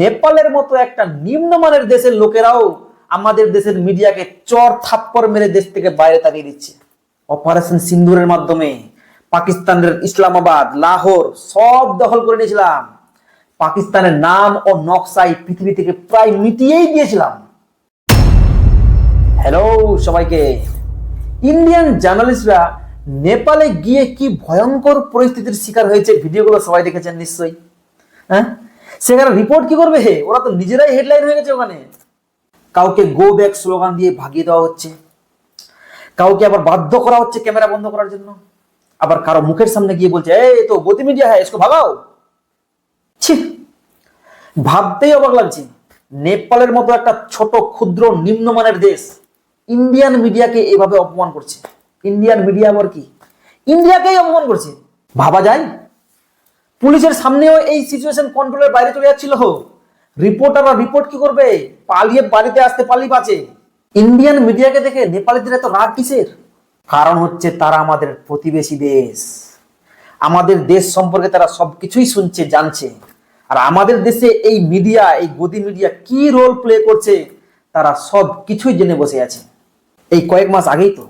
নেপালের মতো একটা নিম্নমানের দেশের লোকেরাও আমাদের দেশের মিডিয়াকে চর থাপ্পড় মেরে দেশ থেকে বাইরে তাড়িয়ে দিচ্ছে। অপারেশন সিন্দুরের মাধ্যমে পাকিস্তানের ইসলামাবাদ, লাহোর সব দখল করে নিয়েছিলাম। পাকিস্তানের নাম ও নকশাই পৃথিবী থেকে প্রায় মিটিয়েই দিয়েছিলাম। হ্যালো সবাইকে। ইন্ডিয়ান জার্নালিস্টরা নেপালে গিয়ে কি ভয়ঙ্কর পরিস্থিতির শিকার হয়েছে ভিডিওগুলো সবাই দেখেছেন নিশ্চয়ই। হ্যাঁ, সেখানে রিপোর্ট কি করবে? ওরা তো নিজেরাই হেডলাইন হয়ে গেছে। ওখানে কাউকে গো ব্যাক স্লোগান দিয়ে ভাগিয়ে দেওয়া হচ্ছে, কাউকে আবার বাধ্য করা হচ্ছে ক্যামেরা বন্ধ করার জন্য, আবার কারো মুখের সামনে গিয়ে বলছে এই তো গতি মিডিয়া হ্যাঁ इसको ভাগাও। ছি, ভাবতেই অবাক লাগছে। নেপালের মতো একটা ছোট ক্ষুদ্র নিম্নমানের দেশ ইন্ডিয়ান মিডিয়াকে এভাবে অপমান করছে। ইন্ডিয়ান মিডিয়া আবার কি, ইন্ডিয়াকেই অপমান করছে। ভাবা যায়? পুলিশের সামনেও এই সিচুয়েশন কন্ট্রোলের বাইরে চলে যাচ্ছিল। রিপোর্টাররা রিপোর্ট কি করবে? পালিয়ে বাড়িতে আসতে পারলেই বাঁচে। ইন্ডিয়ান মিডিয়াকে দেখে নেপালিদের এত রাগ কিসের? কারণ হচ্ছে তারা আমাদের প্রতিবেশী দেশ। আমাদের দেশ সম্পর্কে তারা সবকিছুই শুনছে, জানছে। আর আমাদের দেশে এই মিডিয়া, এই গদি মিডিয়া কি রোল প্লে করছে তারা সব কিছুই জেনে বসে আছে। এই কয়েক মাস আগেই তো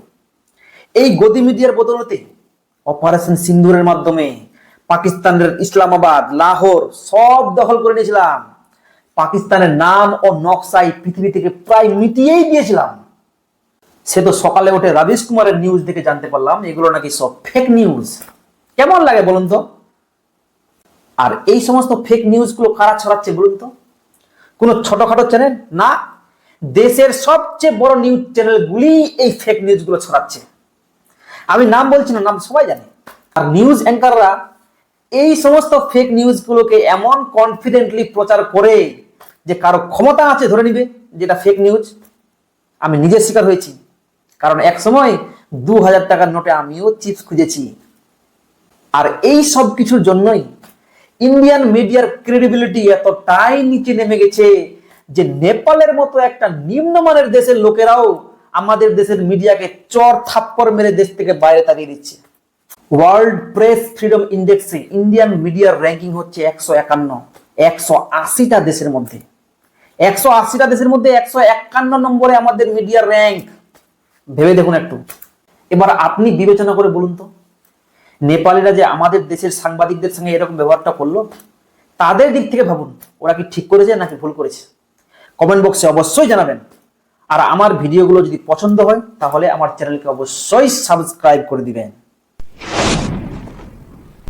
এই গদি মিডিয়ার বদৌলতে অপারেশন সিন্দুরের মাধ্যমে পাকিস্তানের ইসলামাবাদ, লাহোর সব দখল করে নিয়েছিলাম। পাকিস্তানের নাম ও নকশাই পৃথিবী থেকে প্রায় মিটিয়েই দিয়েছিলাম। সে তো সকালে উঠে রবিশ কুমারের নিউজ দেখে জানতে পারলাম এগুলো নাকি সব ফেক নিউজ। কেমন লাগে বলুন তো? আর এই সমস্ত ফেক নিউজগুলো কারা ছড়াচ্ছে বলুন তো? কোন ছোটখাটো চ্যানেল না, দেশের সবচেয়ে বড় নিউজ চ্যানেলগুলি এই ফেক নিউজগুলো ছড়াচ্ছে। আমি নাম বলছি না, নাম সবাই জানে। আর নিউজ অ্যাঙ্কাররা এই সমস্ত ফেক নিউজগুলোকে এমন কনফিডেন্টলি প্রচার করে যে কারো ক্ষমতা আছে ধরে নিবে যেটা ফেক নিউজ। আমি নিজে শিকার হয়েছি, কারণ এক সময় 2000 টাকার নোটে আমিও চিপস খুঁজেছি। আর এই সব কিছুর জন্যই ইন্ডিয়ান মিডিয়ার ক্রেডিবিলিটি এতটাই নিচে নেমে গেছে যে নেপালের মতো একটা নিম্নমানের দেশের লোকেরাও আমাদের দেশের মিডিয়াকে চর থাপ্পড় মেরে দেশ থেকে বাইরে তাড়িয়ে দিচ্ছে। ওয়ার্ল্ড প্রেস ফ্রিডম ইন্ডেক্সে ইন্ডিয়ান মিডিয়ার র্যাঙ্কিং হচ্ছে 151। 180টা দেশের মধ্যে 180টা দেশের মধ্যে 151 নম্বরে আমাদের মিডিয়ার র্যাঙ্ক। ভেবে দেখুন একটু। এবার আপনি বিবেচনা করে বলুন তো, নেপালিরা যে আমাদের দেশের সাংবাদিকদের সঙ্গে এরকম ব্যবহারটা করলো, তাদের দিক থেকে ভাবুন ওরা কি ঠিক করেছে নাকি ভুল করেছে? কমেন্ট বক্সে অবশ্যই জানাবেন। আর আমার ভিডিওগুলো যদি পছন্দ হয় তাহলে আমার চ্যানেলকে অবশ্যই সাবস্ক্রাইব করে দিবেন।